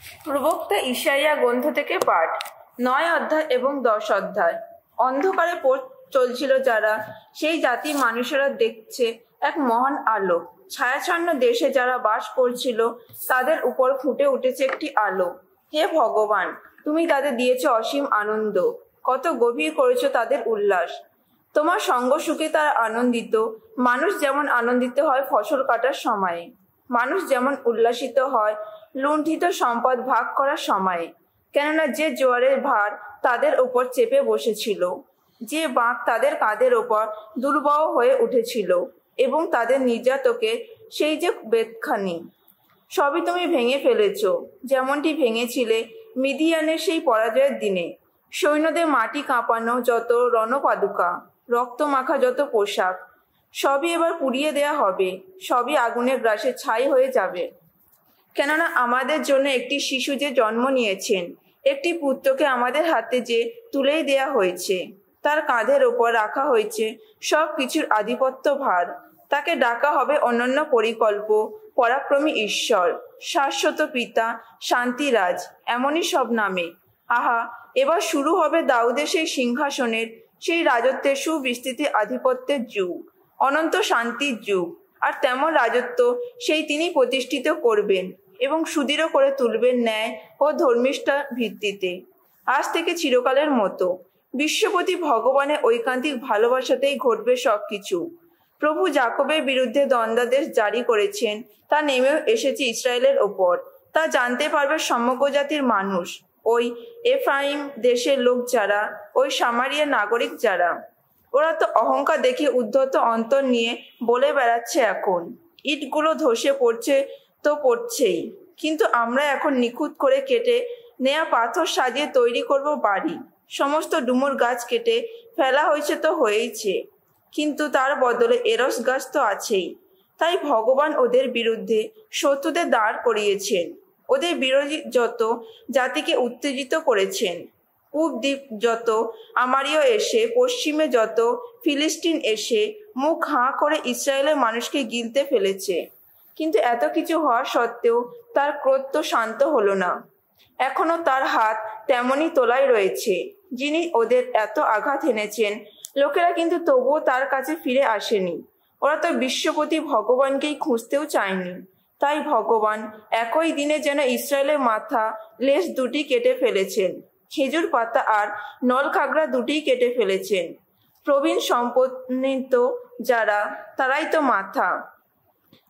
প্রবক্তা ইশাইয়া গ্রন্থ থেকে পাঠ 9 অধ্যায় এবং 10 অধ্যায়। অন্ধকারে পথ চলছিল যারা, সেই জাতি মানুষেরা দেখছে এক মহান আলো। ছায়াচ্ছন্ন দেশে যারা বাস করছিল তাদের উপর ফুটে উঠেছে একটি আলো। হে ভগবান, তুমি তাদের দিয়েছ অসীম আনন্দ, কত গভীর করেছ তাদের উল্লাস। তোমার সঙ্গ সুখে তারা আনন্দিত। মানুষ যেমন আনন্দিত হয় ফসল কাটার সময়ে, মানুষ যেমন উল্লাসিত হয় লুণ্ঠিত সম্পদ ভাগ করার সময়ে। কেননা যে জোয়ারের ভার তাদের উপর চেপে বসেছিল, যে বাঁক তাদের কাঁধের ওপর দুর্বহ হয়ে উঠেছিল, এবং তাদের নির্যাতকে সেই যে বেদখানি, সবই তুমি ভেঙে ফেলেছ, যেমনটি ভেঙেছিলে মিদিয়ানের সেই পরাজয়ের দিনে। সৈন্যদের মাটি কাঁপানো যত রণপাদুকা, রক্ত মাখা যত পোশাক, সবই এবার পুড়িয়ে দেয়া হবে, সবই আগুনের গ্রাসে ছাই হয়ে যাবে। কেননা আমাদের জন্য একটি শিশু যে জন্ম নিয়েছেন, একটি পুত্রকে আমাদের হাতে যে তুলেই দেয়া হয়েছে, তার কাঁধের ওপর রাখা হয়েছে সব কিছুর আধিপত্য ভার। তাকে ডাকা হবে অনন্য পরিকল্প, পরাক্রমী ঈশ্বর, শাশ্বত পিতা, শান্তিরাজ, এমনই সব নামে। আহা, এবার শুরু হবে দাউদের সেই সিংহাসনের, সেই রাজত্বের সুবিস্তৃতি আধিপত্যের যুগ, অনন্ত শান্তির যুগ। আর তেমন রাজত্ব সেই তিনি প্রতিষ্ঠিত করবেন এবং সুদৃঢ় করে তুলবেন ন্যায় ও ধর্মিষ্ঠার ভিত্তিতে, আজ থেকে চিরকালের মতো। বিশ্বপতি ভগবানের ঐকান্তিক ভালোবাসাতেই ঘটবে সবকিছু। প্রভু জাকবের বিরুদ্ধে দণ্ডাদেশ জারি করেছেন, তা নেমেও এসেছে ইসরায়েলের ওপর। তা জানতে পারবে সমগ্র জাতির মানুষ, ওই এফ্রাইম দেশের লোক যারা, ওই সামারিয়ার নাগরিক যারা। ওরা তো অহংকার দেখে উদ্ধত অন্তর নিয়ে বলে বেড়াচ্ছে এখন, ইটগুলো ধসে পড়ছে তো পড়ছেই, কিন্তু আমরা এখন নিখুঁত করে কেটে নেয়া পাথর সাজিয়ে তৈরি করব বাড়ি। সমস্ত ডুমুর গাছ কেটে ফেলা হয়েছে তো হয়েইছে, কিন্তু তার বদলে এরস গাছ তো আছেই। তাই ভগবান ওদের বিরুদ্ধে শত্রুদের দাঁড় করিয়েছেন, ওদের বিরোধী যত জাতিকে উত্তেজিত করেছেন। পূব দ্বীপ যত আমারীয় এসে, পশ্চিমে যত ফিলিস্তিন এসে মুখ হাঁ করে ইসরায়েলের মানুষকে গিলতে ফেলেছে। কিন্তু এত কিছু হওয়া সত্ত্বেও তার ক্রোধ তো শান্ত হলো না। এখনো তার হাত তেমনই তোলাই রয়েছে, যিনি ওদের এত আঘাত এনেছেন। লোকেরা কিন্তু তবুও তার কাছে ফিরে আসেনি। ওরা তো বিশ্বপতি ভগবানকেই খুঁজতেও চায়নি। তাই ভগবান একই দিনে যেন ইসরায়েলের মাথা লেজ দুটি কেটে ফেলেছেন, খেজুর পাতা আর নলখাগড়া দুটিই কেটে ফেলেছেন। প্রবীণ সম্পন্নিত যারা, তারাই তো মাথা।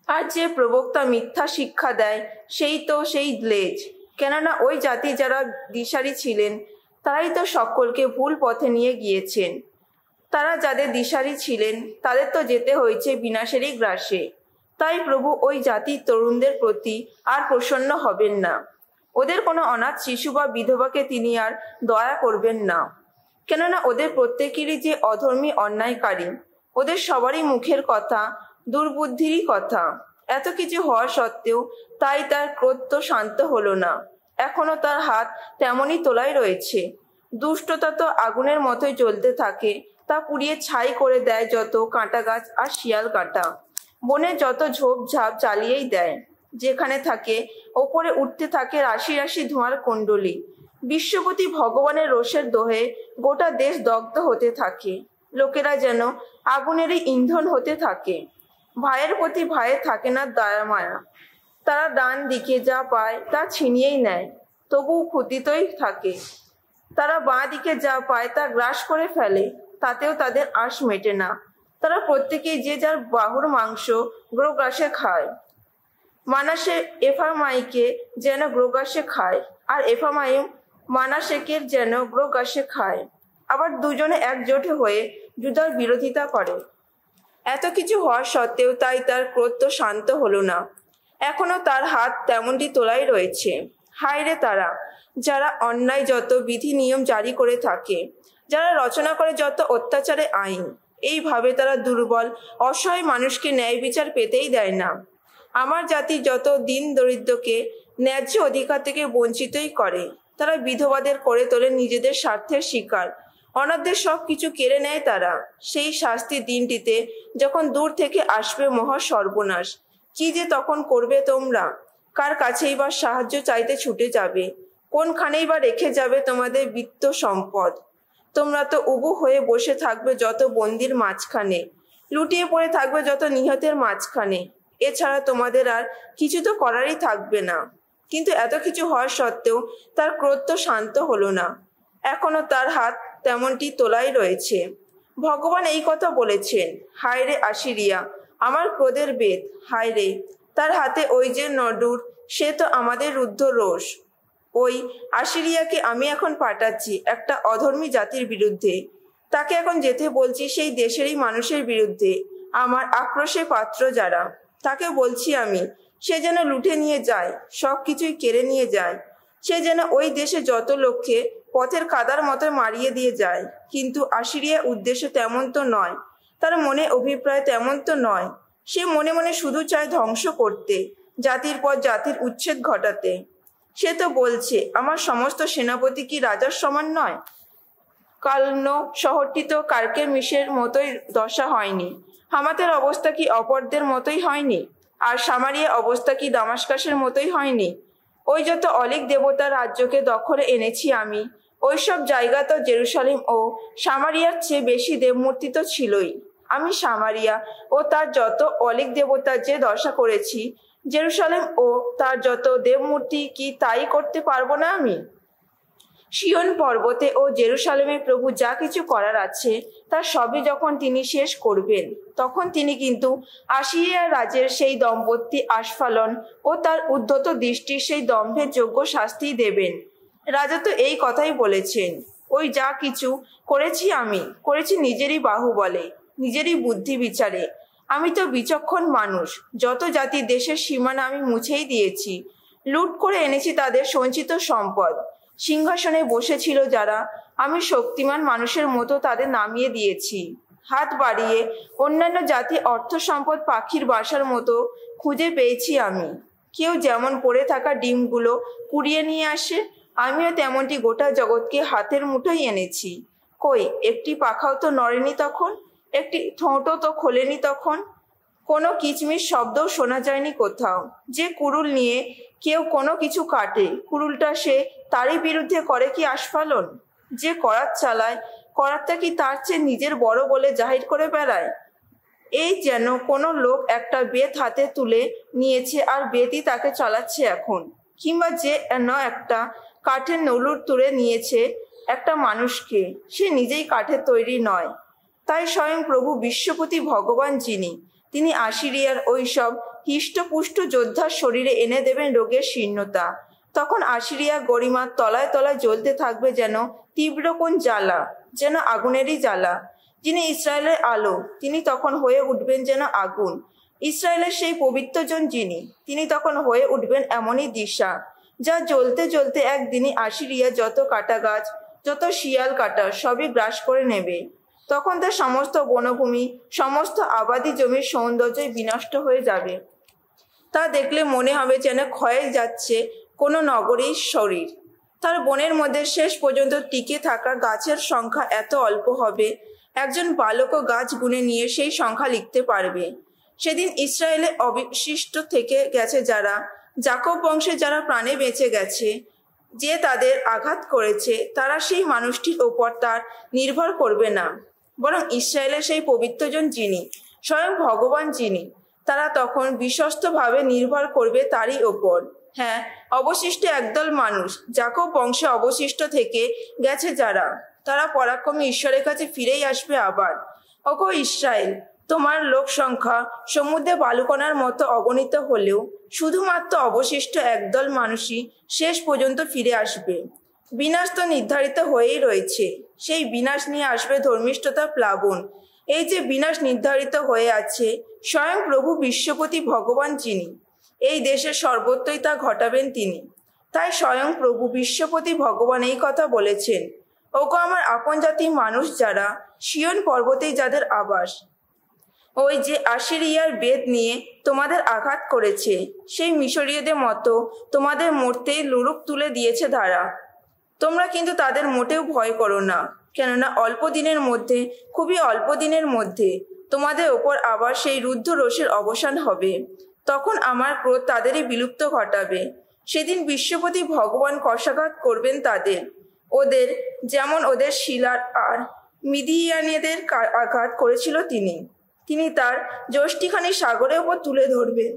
আর যে প্রবক্তা মিথ্যা শিক্ষা দেয়, সেই লেজ। কেননা ওই জাতি যারা দিশারি ছিলেন, তারাই তো সকলকে ভুল পথে নিয়ে গিয়েছেন। তারা যাদের দিশারি ছিলেন তাদের তো যেতে হয়েছে বিনাশেরই গ্রাসে। তাই প্রভু ওই জাতির তরুণদের প্রতি আর প্রসন্ন হবেন না। ওদের কোনো অনাথ শিশু বা বিধবাকে তিনি আর দয়া করবেন না। কেননা ওদের প্রত্যেকেরই যে অধর্মী অন্যায়কারী, ওদের সবারই মুখের কথা দুর্বুদ্ধিরই কথা। এত কিছু হওয়া সত্ত্বেও তাই তার ক্রোধ তো শান্ত হলো না। এখনো তার হাত তেমনই তোলাই রয়েছে। দুষ্টতা তো আগুনের মতোই জ্বলতে থাকে, তা পুড়িয়ে ছাই করে দেয় যত কাঁটা গাছ আর শিয়াল কাঁটা। বনে যত ঝোপঝাপ জ্বালিয়েই দেয়, যেখানে থাকে ওপরে উঠতে থাকে রাশি রাশি ধোঁয়ার কুণ্ডলী। বিশ্বপতি ভগবানের রোষের দোহে গোটা দেশ দগ্ধ হতে থাকে। লোকেরা যেন আগুনেরই ইন্ধন হতে থাকে। ভাইয়ের প্রতি ভাইয়ের থাকে না দয়া মায়া। তারা ডান দিকে যা পায় তা ছিনিয়েই নেয়, তবুও ক্ষুধিতই থাকে। তারা বাঁ দিকে যা পায় তা গ্রাস করে ফেলে, তাতেও তাদের আশ মেটে না। তারা প্রত্যেকেই যে যার বাহুর মাংস গ্রোগ্রাসে খায়। মানাসে এফামাইকে যেন গ্রোগ্রাসে খায়, আর এফামাইম মানাসেকের যেন গ্রোগ্রাসে খায়। আবার দুজনে একজোট হয়ে যুদার বিরোধিতা করে। এত কিছু হওয়ার সত্ত্বেও তাই তার ক্রোধ তো শান্ত হলো না। এখনো তার হাত তেমনটি তোলাই রয়েছে। হায় রে তারা, যারা অন্যায় যত বিধি নিয়ম জারি করে থাকে, যারা রচনা করে যত অত্যাচারে আইন। এইভাবে তারা দুর্বল অসহায় মানুষকে ন্যায় বিচার পেতেই দেয় না। আমার জাতি যত দিন দরিদ্রকে ন্যায্য অধিকার থেকে বঞ্চিতই করে। তারা বিধবাদের করে তোলে নিজেদের স্বার্থের শিকার। অনাথদের সব কিছু কেড়ে নেয় তারা। সেই শাস্তির দিনটিতে যখন দূর থেকে আসবে মহা সর্বনাশ, কি যে তখন করবে তোমরা? কার কাছেই বা সাহায্য চাইতে ছুটে যাবে? কোনখানেই বা রেখে যাবে তোমাদের বিত্ত সম্পদ? তোমরা তো উবু হয়ে বসে থাকবে যত বন্দির মাঝখানে, লুটিয়ে পড়ে থাকবে যত নিহতের মাঝখানে। এছাড়া তোমাদের আর কিছু তো করারই থাকবে না। কিন্তু এত কিছু হওয়ার সত্ত্বেও তার ক্রোধ তো শান্ত হলো না। এখনো তার হাত তেমনটি তোলাই রয়েছে। ভগবান এই কথা বলেছেন, হায় রে আশিরিয়া, আমার ক্রোধের বেদ, হায় রে। তার হাতে ওই যে নডুর, সে তো আমাদের রুদ্ধ রোষ। ওই আশিরিয়াকে আমি এখন পাঠাচ্ছি একটা অধর্মী জাতির বিরুদ্ধে। তাকে এখন যেতে বলছি সেই দেশেরই মানুষের বিরুদ্ধে, আমার আক্রোশের পাত্র যারা। তাকে বলছি আমি, সে যেন লুটে নিয়ে যায়, সব কিছুই কেড়ে নিয়ে যায়। সে যেন ওই দেশে যত লোককে পথের কাদার মতো মারিয়ে দিয়ে যায়। কিন্তু আশিরিয়ার উদ্দেশ্য তেমন তো নয়, তার মনে অভিপ্রায় তেমন তো নয়। সে মনে মনে শুধু চায় ধ্বংস করতে, জাতির পর জাতির উচ্ছেদ ঘটাতে। সে তো বলছে, আমার সমস্ত সেনাপতি কি রাজার সমান নয়? কালন শহরটি তো কার্কেমিশের মতোই দশা হয়নি? হামাতের অবস্থা কি অপরদের মতোই হয়নি? আর সামারিয়া অবস্থা কি দামাস্কাসের মতোই হয়নি? ওই যত অলিক দেবতার রাজ্যকে দখলে এনেছি আমি, ওইসব জায়গা তো জেরুসালেম ও সামারিয়ার চেয়ে বেশি দেবমূর্তি তো ছিলই। আমি সামারিয়া ও তার যত অলিক দেবতার যে দশা করেছি, জেরুসালেম ও তার যত দেবমূর্তি কি তাই করতে পারবো না আমি? সিয়ন পর্বতে ও জেরুসালেমে প্রভু যা কিছু করার আছে তার সবই যখন তিনি শেষ করবেন, তখন তিনি কিন্তু আশিরিয়া রাজের সেই দম্পতি আস্ফালন ও তার উদ্ধত দৃষ্টির সেই দম্ভের যোগ্য শাস্তি দেবেন। রাজা তো এই কথাই বলেছেন, ওই যা কিছু করেছি আমি, করেছি নিজেরই বাহুবলে, নিজেরই বুদ্ধি বিচারে। আমি তো বিচক্ষণ মানুষ, যত জাতি দেশের সীমানা আমি মুছেই দিয়েছি, লুট করে এনেছি তাদের সঞ্চিত সম্পদ। সিংহাসনে বসেছিল যারা, আমি শক্তিমান মানুষের মতো তাদের নামিয়ে দিয়েছি। হাত বাড়িয়ে অন্যান্য জাতি অর্থ সম্পদ পাখির বাসার মতো খুঁজে পেয়েছি আমি। কেউ যেমন পড়ে থাকা ডিমগুলো কুড়িয়ে নিয়ে আসে, আমিও তেমনটি গোটা জগৎকে হাতের মুঠোয় এনেছি। কই একটি পাখাও তো নড়েনি তখন, একটি ঠোঁটও তো খোলেনি তখন, কোনো কিচমিচ শব্দও শোনা যায়নি কোথাও। যে কুড়ুল নিয়ে কেউ কোনো কিছু কাটে, কুড়ুলটা সে তারই বিরুদ্ধে করে কি আস্ফালন? যে করাত চালায়, করাতটা কি তার চেয়ে নিজের বড় বলে জাহির করে বেড়ায়? এই যেন কোনো লোক একটা বেত হাতে তুলে নিয়েছে আর বেতই তাকে চালাচ্ছে এখন। কিংবা যে একটা কাঠের নলুর তুলে নিয়েছে একটা মানুষকে, সে নিজেই কাঠের তৈরি নয়। তাই স্বয়ং প্রভু বিশ্বপতি ভগবান যিনি, তিনি আশিরিয়ার ওই সব হৃষ্টপুষ্ট যোদ্ধার শরীরে এনে দেবেন রোগের শীর্ণতা। তখন আশিরিয়া গরিমার তলায় তলায় জ্বলতে থাকবে যেন তীব্র কোন জ্বালা, যেন আগুনেরই জ্বালা। যিনি ইসরায়েলের আলো, তিনি তখন হয়ে উঠবেন যেন আগুন। ইসরায়েলের সেই পবিত্রজন যিনি, তিনি তখন হয়ে উঠবেন এমনই দিশা, যা জ্বলতে জ্বলতে একদিনই আশিরিয়া যত কাটা গাছ, যত শিয়াল কাটা সবই গ্রাস করে নেবে। তখন তার সমস্ত বনভূমি, সমস্ত আবাদি জমির সৌন্দর্যই বিনষ্ট হয়ে যাবে। তা দেখলে মনে হবে যেন ক্ষয়ে যাচ্ছে কোনো নগরীর শরীর। তার বনের মধ্যে শেষ পর্যন্ত টিকে থাকা গাছের সংখ্যা এত অল্প হবে, একজন বালকও গাছ গুনে নিয়ে সেই সংখ্যা লিখতে পারবে। সেদিন ইসরায়েলে অবশিষ্ট থেকে গেছে যারা, যাকব বংশে যারা প্রাণে বেঁচে গেছে, যে তাদের আঘাত করেছে, তারা সেই মানুষটির ওপর তার নির্ভর করবে না, বরং ইসরায়েলের সেই পবিত্রজন যিনি, স্বয়ং ভগবান যিনি, তারা তখন বিশ্বস্তভাবে নির্ভর করবে তারই ওপর। হ্যাঁ, অবশিষ্ট একদল মানুষ, যাকব বংশে অবশিষ্ট থেকে গেছে যারা, তারা পরাক্রমী ঈশ্বরের কাছে ফিরেই আসবে আবার। ওগো ইসরায়েল, তোমার লোক সংখ্যা সমুদ্রে বালুকণার মতো অগণিত হলেও শুধুমাত্র অবশিষ্ট একদল মানুষই শেষ পর্যন্ত ফিরে আসবে। বিনাশ তো নির্ধারিত হয়েই রয়েছে, সেই বিনাশ নিয়ে আসবে ধর্মিষ্ঠতা প্লাবন। এই যে বিনাশ নির্ধারিত হয়ে আছে, স্বয়ং প্রভু বিশ্বপতি ভগবান যিনি, এই দেশের সর্বত্রই তা ঘটাবেন তিনি। তাই স্বয়ং প্রভু বিশ্বপতি ভগবান এই কথা বলেছেন, ওগো আমার আপন জাতির মানুষ যারা, সিয়ন পর্বতেই যাদের আবাস, ওই যে আশিরিয়ার বেদ নিয়ে তোমাদের আঘাত করেছে, সেই মিশরীয়দের মতো তোমাদের মরতেই লুরুক তুলে দিয়েছে ধারা। তোমরা কিন্তু তাদের মোটেও ভয় করো না, কেননা অল্প দিনের মধ্যে, খুবই অল্প দিনের মধ্যে তোমাদের ওপর আবার সেই রুদ্ধ রোষের অবসান হবে। তখন আমার ক্রোধ তাদেরই বিলুপ্ত ঘটাবে। সেদিন বিশ্বপতি ভগবান কষাঘাত করবেন তাদের, ওদের যেমন ওদের শিলার আর মিদিয়ানেদের আঘাত করেছিল তিনি তার যষ্টিখানি সাগরের ওপর তুলে ধরবেন।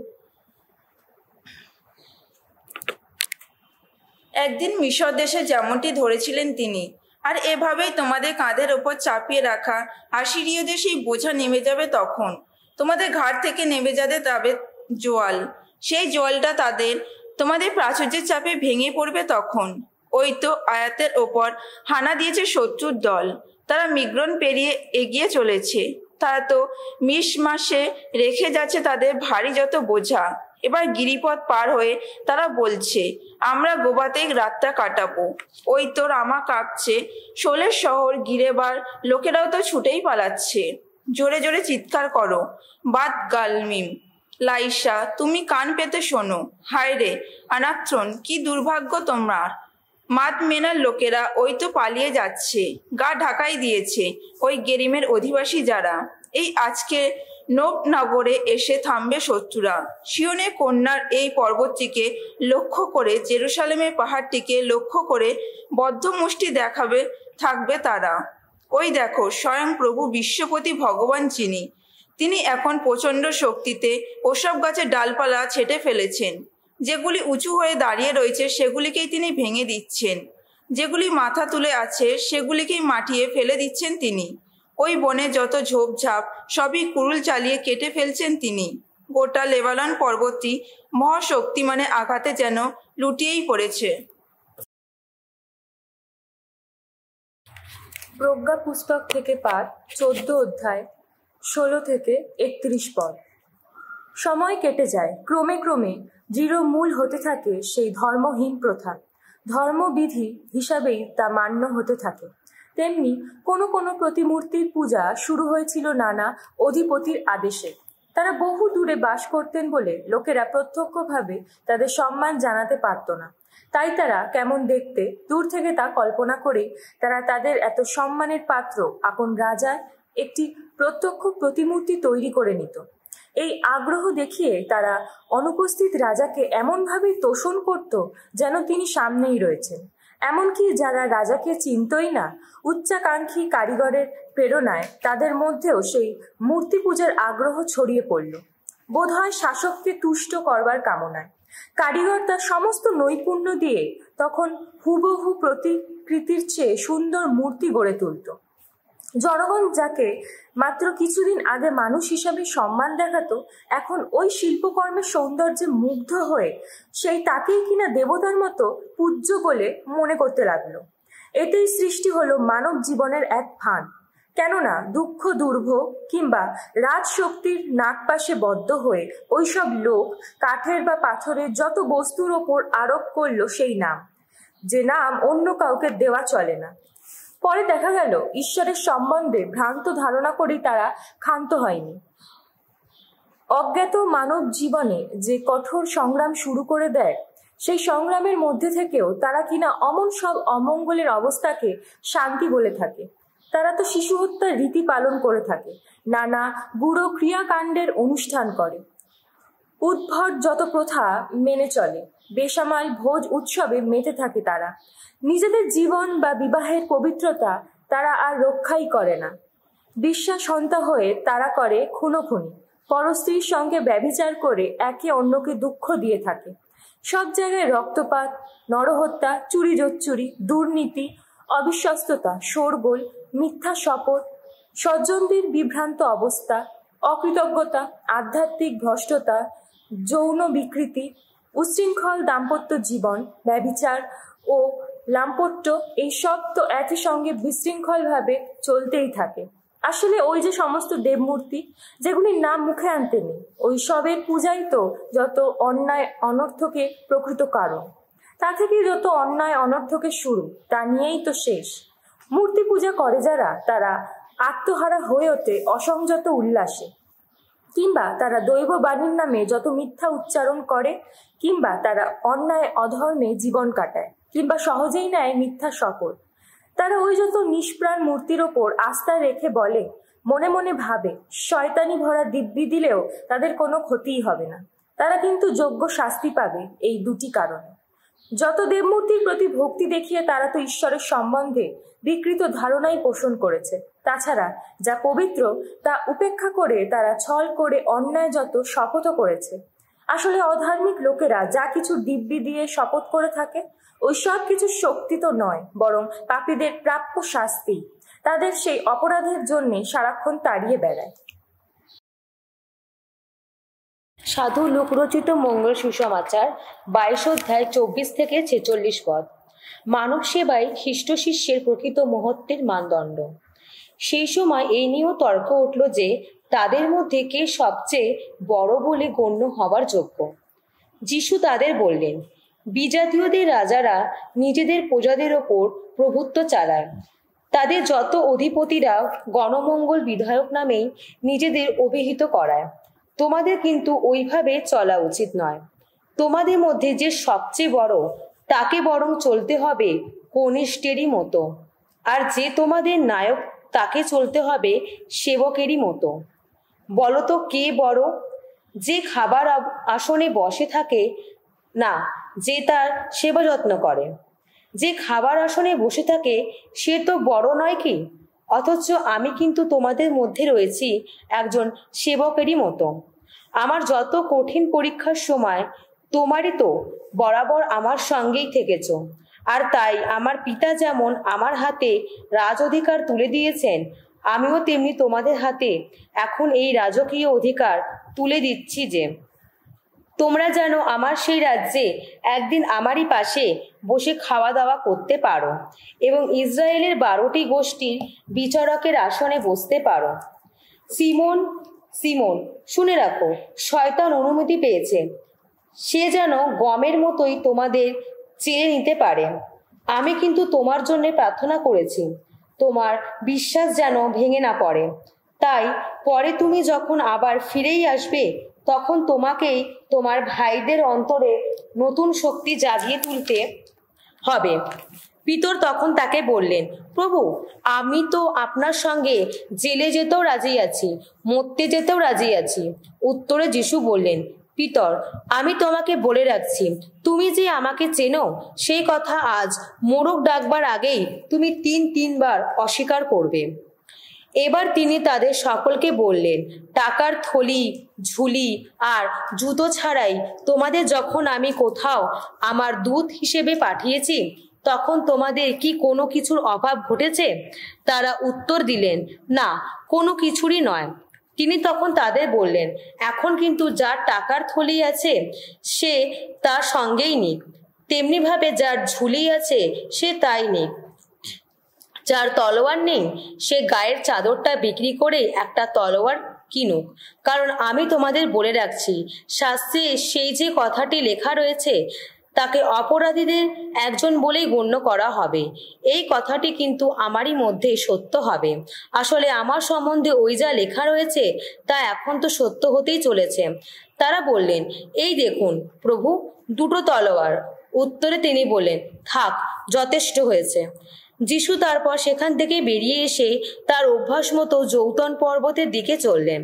একদিন মিশর দেশে যেমনটি ধরেছিলেন তিনি, আর এভাবেই তোমাদের কাঁধের ওপর চাপিয়ে রাখা আসিরীয়দের সেই বোঝা নেমে যাবে। তখন তোমাদের ঘাট থেকে নেমে যাবে জোয়াল, সেই জলটা তোমাদের প্রাচুর্যের চাপে ভেঙে পড়বে। তখন ওই তো আয়াতের ওপর হানা দিয়েছে শত্রুর দল, তারা মিগ্রণ পেরিয়ে এগিয়ে চলেছে। তারা তো মিশমাসে রেখে যাচ্ছে তাদের ভারী যত বোঝা। এবার গিরিপথ পার হয়ে তারা বলছে, আমরা গোবাতেই রাতটা কাটাবো। ওই তো রামা কাঁপছে, শোলের শহর গিরেবার লোকেরাও তো ছুটেই পালাচ্ছে। জোরে জোরে চিৎকার করো, বাদ গালমিম লাইসা, তুমি কান পেতে শোনো। হায় রে আনাত্রন, কি দুর্ভাগ্য তোমার। মাদ মেনার লোকেরা ওই তো পালিয়ে যাচ্ছে, গা ঢাকাই দিয়েছে ওই গেরিমের অধিবাসী যারা। এই আজকে নবনগরে এসে থামবে শত্রুরা। সিয়নে কন্যার এই পর্বতটিকে লক্ষ্য করে, জেরুসালেমের পাহাড়টিকে লক্ষ্য করে বদ্ধ মুষ্টি থাকবে তারা। ওই দেখো, স্বয়ং প্রভু বিশ্বপতি ভগবান তিনি এখন প্রচণ্ড শক্তিতে ওসব গাছের ডালপালা ছেঁটে ফেলেছেন। যেগুলি উঁচু হয়ে দাঁড়িয়ে রয়েছে সেগুলিকেই তিনি ভেঙে দিচ্ছেন, যেগুলি মাথা তুলে আছে সেগুলিকেই মাটিয়ে ফেলে দিচ্ছেন তিনি। ওই বনে যত ঝোপঝাপ সবই কুড়ুল চালিয়ে কেটে ফেলছেন তিনি। গোটা লেবানন পর্বতটি মহাশক্তিমানের আঘাতে যেন লুটিয়েই পড়েছে। প্রজ্ঞা পুস্তক থেকে পাঠ, 14 অধ্যায়, 16 থেকে 31 পদ। সময় কেটে যায়, ক্রমে ক্রমে দৃঢ়মূল হতে থাকে সেই ধর্মহীন প্রথা। ধর্মবিধি হিসাবেই তা মান্য হতে থাকে। তেমনি কোনো কোনো প্রতিমূর্তির পূজা শুরু হয়েছিল নানা অধিপতির আদেশে। তারা বহু দূরে বাস করতেন বলে লোকেরা প্রত্যক্ষভাবে তাদের সম্মান জানাতে পারত না। তাই তারা কেমন দেখতে দূর থেকে তা কল্পনা করেই তারা তাদের এত সম্মানের পাত্র আপন রাজার একটি প্রত্যক্ষ প্রতিমূর্তি তৈরি করে নিত। এই আগ্রহ দেখিয়ে তারা অনুপস্থিত রাজাকে এমনভাবেই তোষণ করত যেন তিনি সামনেই রয়েছেন। এমনকি যারা রাজাকে চিনতই না, উচ্চাকাঙ্ক্ষী কারিগরের প্রেরণায় তাদের মধ্যেও সেই মূর্তি পূজার আগ্রহ ছড়িয়ে পড়ল, বোধহয় শাসককে তুষ্ট করবার কামনায়। কারিগর তার সমস্ত নৈপুণ্য দিয়ে তখন হুবহু প্রতিকৃতির চেয়ে সুন্দর মূর্তি গড়ে তুলত। জনগণ যাকে মাত্র কিছুদিন আগে মানুষ হিসাবে সম্মান দেখাতো, এখন ওই শিল্পকর্মের সৌন্দর্যে মুগ্ধ হয়ে সেই তাকেই কিনা দেবতার মতো পূজ্য বলে মনে করতে লাগলো। এতেই সৃষ্টি হলো মানব জীবনের এক ফাঁদ। কেননা দুঃখ দুর্ভোগ কিংবা রাজশক্তির নাগপাশে বদ্ধ হয়ে ওইসব লোক কাঠের বা পাথরের যত বস্তুর ওপর আরোপ করলো সেই নাম, যে নাম অন্য কাউকে দেওয়া চলে না। পরে দেখা গেল ঈশ্বরের সম্বন্ধে ভ্রান্ত ধারণা করেই তারা ক্ষান্ত হয়নি। অজ্ঞাত মানব জীবনে যে কঠোর সংগ্রাম শুরু করে দেয়, সেই সংগ্রামের মধ্যে থেকেও তারা কিনা অমন সব অমঙ্গলের অবস্থাকে শান্তি বলে থাকে। তারা তো শিশু হত্যার রীতি পালন করে থাকে, নানা বুড়ো ক্রিয়াকাণ্ডের অনুষ্ঠান করে, উদ্ভট যত প্রথা মেনে চলে, বেসামাল ভোজ উৎসবে মেতে থাকে। তারা নিজেদের জীবন বা বিবাহের পবিত্রতা তারা আর রক্ষাই করে না। বিশ্বাসহন্তা হয়ে তারা করে খুনোখুনি, পরস্ত্রীর সঙ্গে ব্যভিচার করে একে অন্যকে দুঃখ দিয়ে থাকে। সব জায়গায় রক্তপাত, নরহত্যা, চুরি জোচ্চুরি, দুর্নীতি, অবিশ্বস্ততা, শোরগোল, মিথ্যা শপথ, সজ্জনদের বিভ্রান্ত অবস্থা, অকৃতজ্ঞতা, আধ্যাত্মিক ভ্রষ্টতা, যৌন বিকৃতি, উচ্ছৃঙ্খল দাম্পত্য জীবন, ব্যভিচার ও লাম্পট্য, এই সব তো একই সঙ্গে বিশৃঙ্খলভাবে চলতেই থাকে। আসলে ওই যে সমস্ত দেবমূর্তি যেগুলির নাম মুখে আনতে নেই, ওই সবের পূজাই তো যত অন্যায় অনর্থকে প্রকৃত কারণ। তা থেকে যত অন্যায় অনর্থকের শুরু, তা নিয়েই তো শেষ। মূর্তি পূজা করে যারা, তারা আত্মহারা হয়ে ওঠে অসংযত উল্লাসে, কিংবা তারা দৈব বাণীর নামে যত মিথ্যা উচ্চারণ করে, কিংবা তারা অন্যায় অধর্মে জীবন কাটায়, কিংবা সহজেই নেয় মিথ্যা শপথ। তারা ওই যত নিষ্প্রাণ মূর্তির ওপর আস্থা রেখে বলে, মনে মনে ভাবে শয়তানি ভরা দিব্যি দিলেও তাদের কোনো ক্ষতিই হবে না। তারা কিন্তু যোগ্য শাস্তি পাবে এই দুটি কারণে। যত দেবমূর্তির প্রতি ভক্তি দেখিয়ে তারা তো ঈশ্বরের সম্বন্ধে বিকৃত ধারণাই পোষণ করেছে। তাছাড়া যা পবিত্র তা উপেক্ষা করে তারা ছল করে অন্যায় যত শপথও করেছে। আসলে অধার্মিক লোকেরা যা কিছু দিব্যি দিয়ে শপথ করে থাকে ওই সব কিছু শক্তি তো নয়, বরং পাপীদের প্রাপ্য শাস্তি তাদের সেই অপরাধের জন্যে সারাক্ষণ তাড়িয়ে বেড়ায়। সাধু লুক রচিত মঙ্গল সুসমাচার 22 অধ্যায় 24 থেকে 46 পদ। মানব সেবায় খ্রিস্ট শিষ্যের প্রকৃত মহত্বের মানদণ্ড। সেই সময় এই নিয়েও তর্ক উঠল যে তাদের মধ্যে কে সবচেয়ে বড় বলে গণ্য হবার যোগ্য। যিশু তাদের বললেন, বিজাতীয়দের রাজারা নিজেদের প্রজাদের ওপর প্রভুত্ব চালায়। তাদের যত অধিপতিরা গণমঙ্গল বিধায়ক নামেই নিজেদের অভিহিত করায়। তোমাদের কিন্তু ওইভাবে চলা উচিত নয়। তোমাদের মধ্যে যে সবচেয়ে বড় তাকে বরং চলতে হবে কনিষ্ঠেরই মতো, আর যে তোমাদের নায়ক তাকে চলতে হবে সেবকেরই মতো। বলতো কে বড়? যে খাবার আসনে বসে থাকে না, যে তার সেবা যত্ন করে। যে খাবার আসনে বসে থাকে সে তো বড় নয় কি? অথচ আমি কিন্তু তোমাদের মধ্যে রয়েছি একজন সেবকেরই মতো। আমার যত কঠিন পরীক্ষার সময় তোমারই তো বরাবর আমার সঙ্গেই থেকেছ। আর তাই আমার পিতা যেমন আমার হাতে রাজ অধিকার তুলে দিয়েছেন, আমিও তেমনি তোমাদের হাতে এখন এই রাজকীয় অধিকার তুলে দিচ্ছি যে তোমরা যেন আমার সেই রাজ্যে একদিন আমারই পাশে বসে খাওয়া দাওয়া করতে পারো এবং ইসরায়েলের 12টি গোষ্ঠীর বিচারকের আসনে বসতে পারো। সিমোন, সিমোন, শুনে রাখো, শয়তান অনুমতি পেয়েছে সে যেন গমের মতোই তোমাদের চেয়ে নিতে পারে। আমি কিন্তু তোমার জন্য প্রার্থনা করেছি, তোমার বিশ্বাস যেন ভেঙে না পড়ে। তাই পরে তুমি যখন আবার ফিরেই আসবে তখন তোমাকেই তোমার ভাইদের অন্তরে নতুন শক্তি জাগিয়ে তুলতে হবে। পিতর তখন তাকে বললেন, প্রভু, আমি তো আপনার সঙ্গে জেলে যেতেও রাজি আছি, মরতে যেতেও রাজি আছি। উত্তরে যিশু বললেন, পিতর, আমি তোমাকে বলে রাখছি, তুমি যে আমাকে চেনো সেই কথা আজ মোরগ ডাকবার আগেই তুমি তিনবার অস্বীকার করবে। এবার তিনি তাদের সকলকে বললেন, টাকার থলি, ঝুলি আর জুতো ছাড়াই তোমাদের যখন আমি কোথাও আমার দূত হিসেবে পাঠিয়েছি তখন তোমাদের কি কোনো কিছুর অভাব ঘটেছে? তারা উত্তর দিলেন, না, কোনো কিছুরই নয়। তিনি তখন তাদের বললেন, এখন কিন্তু যার টাকার থলি আছে সে তার সঙ্গেই নিক, তেমনিভাবে যার ঝুলি আছে সে তাই নিক। যার তলোয়ার নেই সে গায়ের চাদরটা বিক্রি করে একটা তলোয়ার কিনুক। কারণ আমি তোমাদের বলে রাখছি, শাস্ত্রে সেই যে কথাটি লেখা রয়েছে তাকে অপরাধীদের একজন বলেই গণ্য করা হবে। এই কথাটি কিন্তু আমারই মধ্যে সত্য হবে। আসলে আমার সম্বন্ধে ওই যা লেখা রয়েছে তা এখন তো সত্য হতেই চলেছে। তারা বললেন, এই দেখুন প্রভু, 2টো তলোয়ার। উত্তরে তিনি বললেন, থাক, যথেষ্ট হয়েছে। যিশু তারপর সেখান থেকে বেরিয়ে এসে তার অভ্যাস মতো যৌতন পর্বতের দিকে চললেন।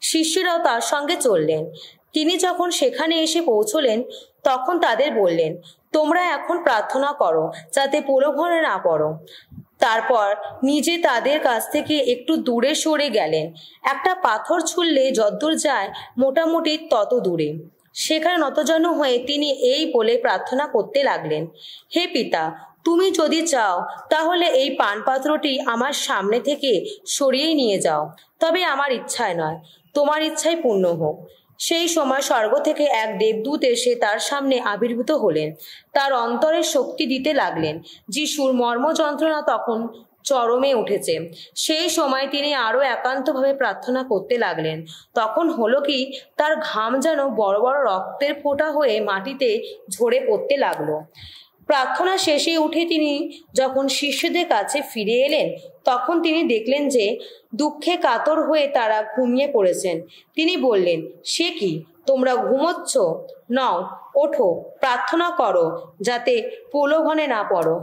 শিষ্যরাও তার সঙ্গে চললেন। তিনি যখন সেখানে এসে পৌঁছলেন তখন তাদের বললেন, তোমরা এখন প্রার্থনা করো যাতে প্রলোভনে না পড়ো। তারপর নিজে তাদের কাছ থেকে একটু দূরে সরে গেলেন। একটা পাথর ছুঁড়লে যতদূর যায় মোটামুটি তত দূরে। সেখানে নতজানু হয়ে তিনি এই বলে প্রার্থনা করতে লাগলেন, হে পিতা, তুমি যদি চাও তাহলে এই পানপাত্রটি আমার সামনে থেকে সরিয়ে নিয়ে যাও, তবে আমার ইচ্ছায় নয়, তোমার ইচ্ছাই পূর্ণ হোক। সেই সময় স্বর্গ থেকে এক দেবদূত এসে তার সামনে আবির্ভূত হলেন, তার অন্তরে শক্তি দিতে লাগলেন। যিশুর মর্ম যন্ত্রণা তখন চরমে উঠেছে। সেই সময় তিনি আরো একান্তভাবে প্রার্থনা করতে লাগলেন। তখন হলো কি, তার ঘাম যেন বড় বড় রক্তের ফোঁটা হয়ে মাটিতে ঝরে পড়তে লাগলো। প্রার্থনা শেষে উঠে তিনি যখন শিষ্যদের কাছে ফিরে এলেন তখন তিনি দেখলেন যে দুঃখে কাতর হয়ে তারা ঘুমিয়ে পড়েছেন। তিনি বললেন, সে কি, তোমরা ঘুমোচ্ছ? নও, ওঠো, প্রার্থনা করো যাতে প্রলোভনে না পড়ো।